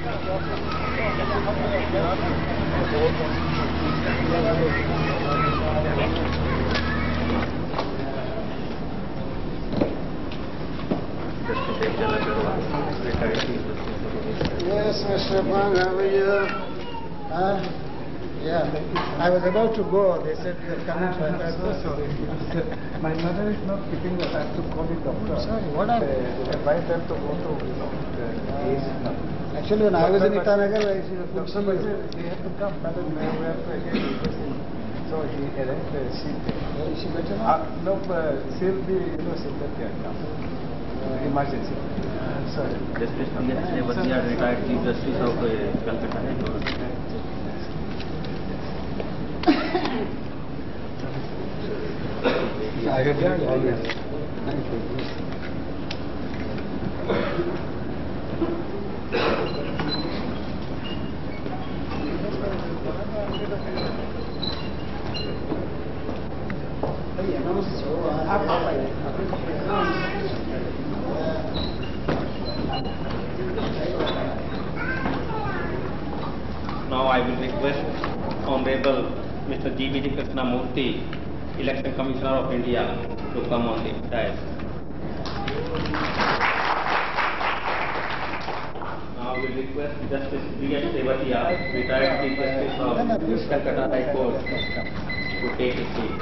Yes, Mr. Apang, how are you? Yeah, I was about to go. They said they're coming to us. So sorry. My mother is not keeping the time to call the doctor. Sorry, what happened? They advised them to go to Actually, when I was in Itanagar, I see the doctor they have to come. Madam, we have to again. So he arranged a seat there. Is she better now? No, she'll be, she'll get come. Emergency. Sorry. Justice Vatia, retired Chief Justice of Calcutta High Court. I have done always. Thank you. Now I will request Honorable Mr. G.B.D. Krishnamurthy, Election Commissioner of India, to come on the dais. Now we will request Justice B.S. Vatia, retired Chief Justice of Calcutta High Court, to take his seat.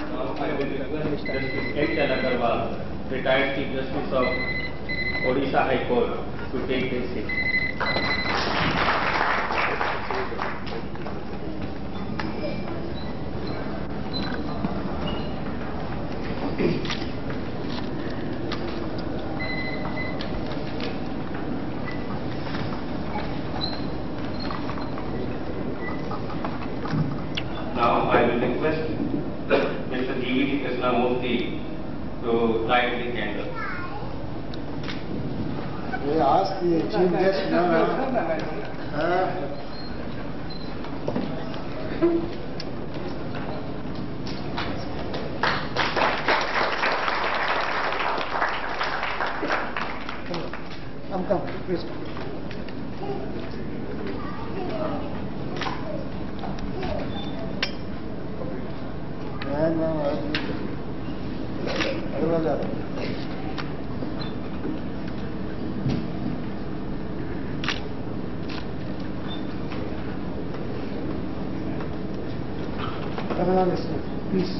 Now I will request Justice Aggarwala, retired Chief Justice of Odisha High Court, to take his seat. Now I will request Mr. G.B.D. Krishnamurthy to light the candle. We asked the chief guest now. Come, please come. Please.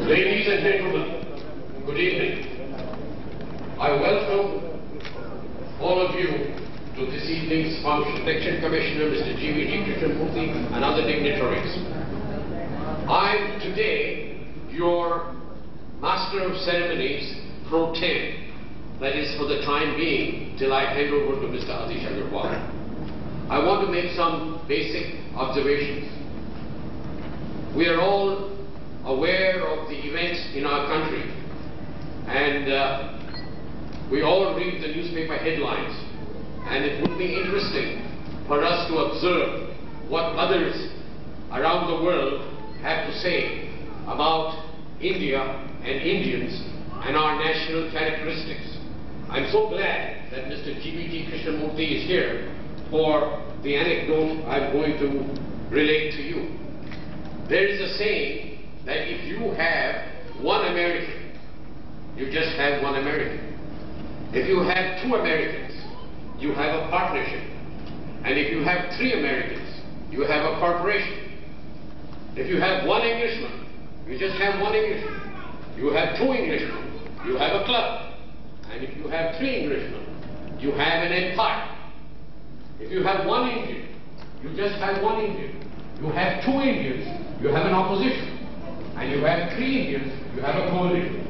Ladies and gentlemen, good evening. I welcome all of you to this evening's function. Election Commissioner Mr. G.B.D. Krishnamurthy and other dignitaries. I'm today your Master of Ceremonies pro tem, that is for the time being till I hand over to Mr. Adish Aggarwala. I want to make some basic observations. We are all aware of the events in our country, and we all read the newspaper headlines, and it would be interesting for us to observe what others around the world have to say about India and Indians and our national characteristics. I'm so glad that Mr. G.B.D. Krishnamurthy is here for the anecdote I'm going to relate to you. There is a saying that if you have one American, you just have one American. If you have two Americans, you have a partnership. And if you have three Americans, you have a corporation. If you have one Englishman, you just have one Englishman. You have two Englishmen, you have a club. And if you have three Englishmen, you have an empire. If you have one Indian, you just have one Indian. You have 2 Indians, you have an opposition. And you have 3 Indians, you have a coalition.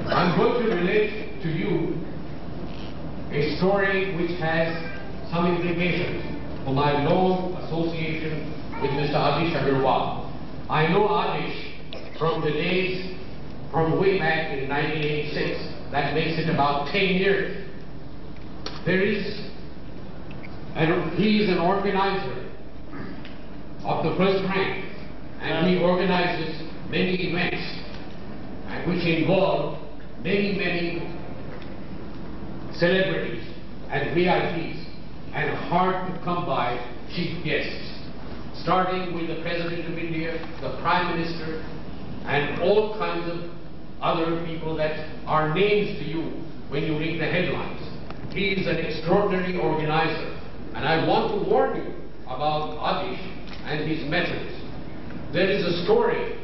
I'm going to relate to you a story which has some implications for my long association with Mr. Adish Aggarwala. I know Adish from the days from way back in 1986. That makes it about 10 years. He is an organizer of the first rank, and he organizes many events, and which involve many celebrities and VIPs and hard to come by chief guests, starting with the President of India, the Prime Minister, and all kinds of other people that are names to you when you read the headlines. He is an extraordinary organizer, and I want to warn you about Adish and his methods. There is a story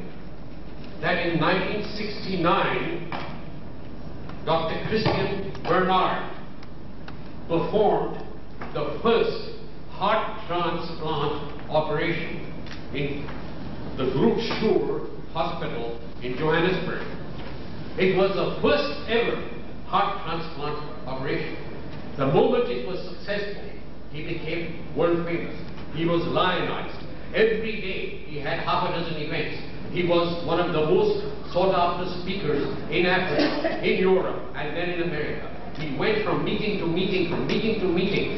that in 1969, Dr. Christian Bernard performed the first heart transplant operation in the Group Schur Hospital in Johannesburg. It was the first ever heart transplant operation. The moment it was successful, he became world famous. He was lionized. Every day he had half a dozen events. He was one of the most sought after speakers in Africa, in Europe, and then in America. He went from meeting to meeting, from meeting to meeting.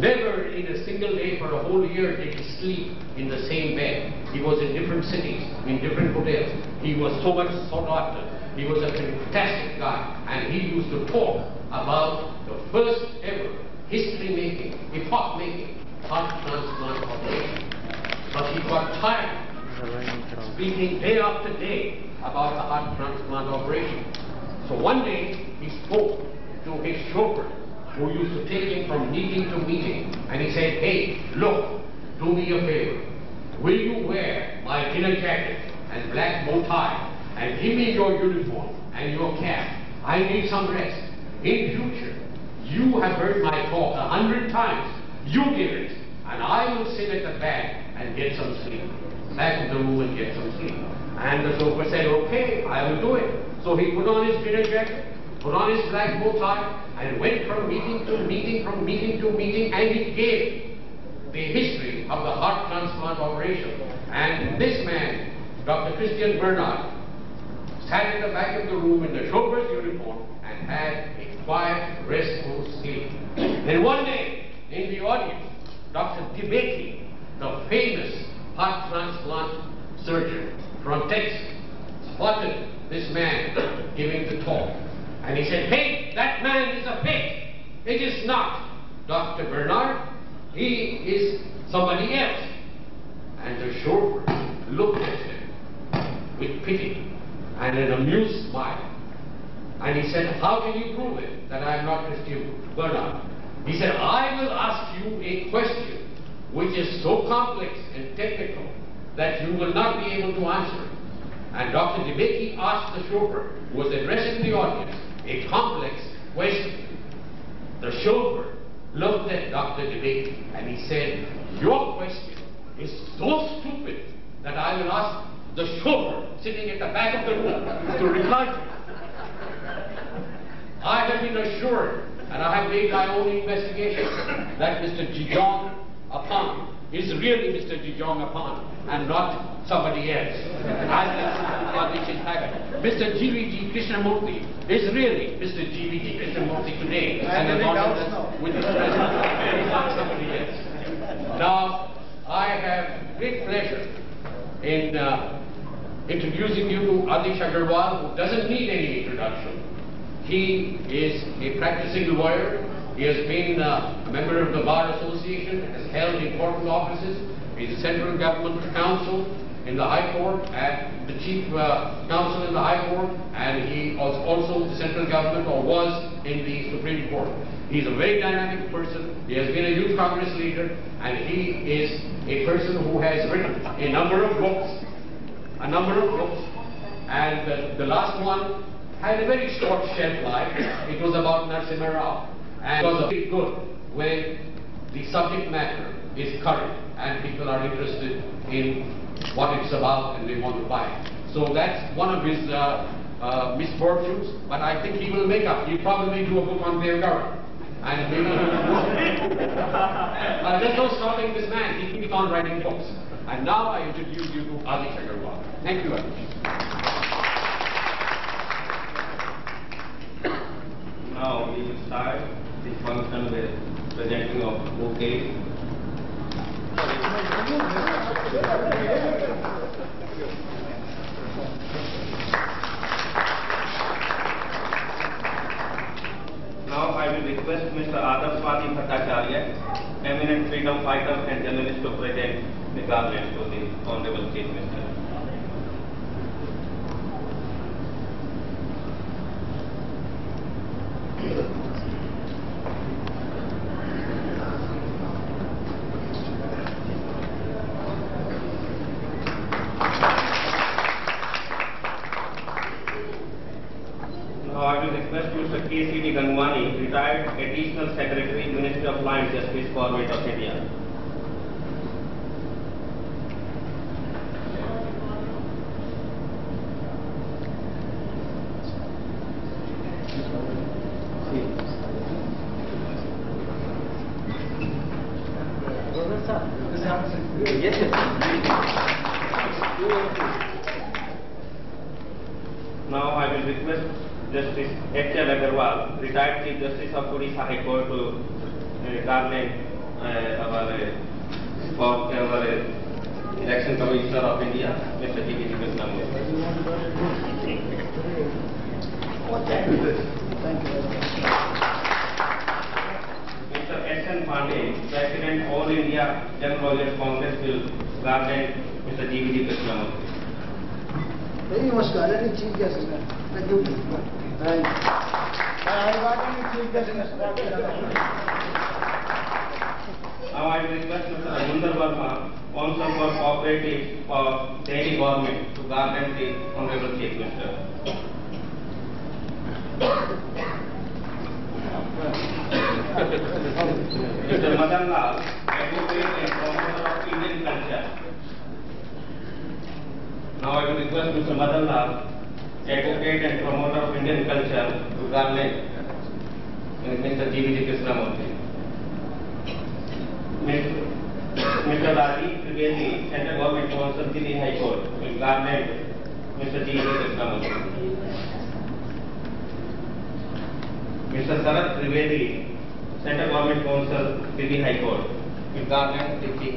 Never in a single day for a whole year did he sleep in the same bed. He was in different cities, in different hotels. He was so much sought after. He was a fantastic guy, and he used to talk about the first ever history-making, epoch-making heart transplant operation. But he got tired speaking day after day about the heart transplant operation. So one day he spoke to his chauffeur, who used to take him from meeting to meeting, and he said, "Hey, look, do me a favor. Will you wear my dinner jacket and black bow tie and give me your uniform and your cap? I need some rest. In future, you have heard my talk 100 times. You give it, and I will sit at the back and get some sleep. Back in the room and get some sleep." And the chauffeur said, "Okay, I will do it." So he put on his dinner jacket, put on his black bow tie, and went from meeting to meeting, from meeting to meeting, and he gave the history of the heart transplant operation. And this man, Dr. Christian Bernard, sat at the back of the room in the chauffeur's uniform and had a quiet, restful sleep. Then one day, in the audience, Dr. Dibeki, the famous heart transplant surgeon from Texas, spotted this man giving the talk. And he said, "Hey, that man is a fake. It is not Dr. Bernard. He is somebody else." And the chauffeur looked at him with pity and an amused smile. And he said, "How can you prove it that I am not Christian Bernard?" He said, "I will ask you a question which is so complex and technical that you will not be able to answer." And Dr. Dibeki asked the chauffeur, who was addressing the audience, a complex question. The chauffeur looked at Dr. Dibeki and he said, "Your question is so stupid that I will ask the chauffeur sitting at the back of the room to reply to it." I have been assured, and I have made my own investigation, that Mr.Geong Apang is really Mr.Geong Apang and not somebody else. Mr. GVG Krishnamurti is really Mr. GVG Krishnamurti today, and not with the president, not somebody else. Now, I have great pleasure in introducing you to Adish Aggarwala, who doesn't need any introduction. He is a practicing lawyer. He has been a member of the Bar Association, has held important offices. He's a central government counsel in the High Court, and the chief counsel in the High Court, and he was also the central government, or was, in the Supreme Court. He's a very dynamic person. He has been a youth Congress leader, and he is a person who has written a number of books, and the last one had a very short shelf life. It was about Narasimha Rao, and it was very good when the subject matter is current and people are interested in what it's about and they want to buy it. So that's one of his misfortunes, but I think he will make up. He'll probably do a book on their government. And maybe there's no stopping this man. He keeps on writing books. And now I introduce you to Adish Aggarwala. Thank you, Adish. Now we will start this function with presenting of bouquet. Now I will request Mr. Adish, eminent freedom fighter and journalist, to present the garland to the Honorable Chief Minister. Now I will request Mr. K.C.D. Gangwani, retired Additional Secretary, Ministry of Law and Justice, Government of India. Now I will request Justice Aggarwala, retired Chief Justice of Odisha High Court, to garland our Election Commissioner of India, Mr. G.V. Mr. S.N. Pandey, President All India Young Lawyers Congress, will garland Mr. G.V. Krishnamurthy. Very much good. Chief Justice. Thank you. Thank you. Chief Justice. Now I will request Mr. Rajendra Verma, Council for Cooperative for Delhi Government, to garland the Honorable Chief Minister. Mr. Madan Lal, advocate and promoter of Indian culture. Now I will request Mr. Madan Lal, advocate and promoter of Indian culture, to garland Mr. G.V. Krishnamurthy. Mr. Rajiv Trivedi, Central Government Counsel, Delhi High Court, will garland Mr. G.V. Krishnamurthy. Mr. Sarat Trivedi, Central Government Counsel, Delhi High Court, will garland the Chief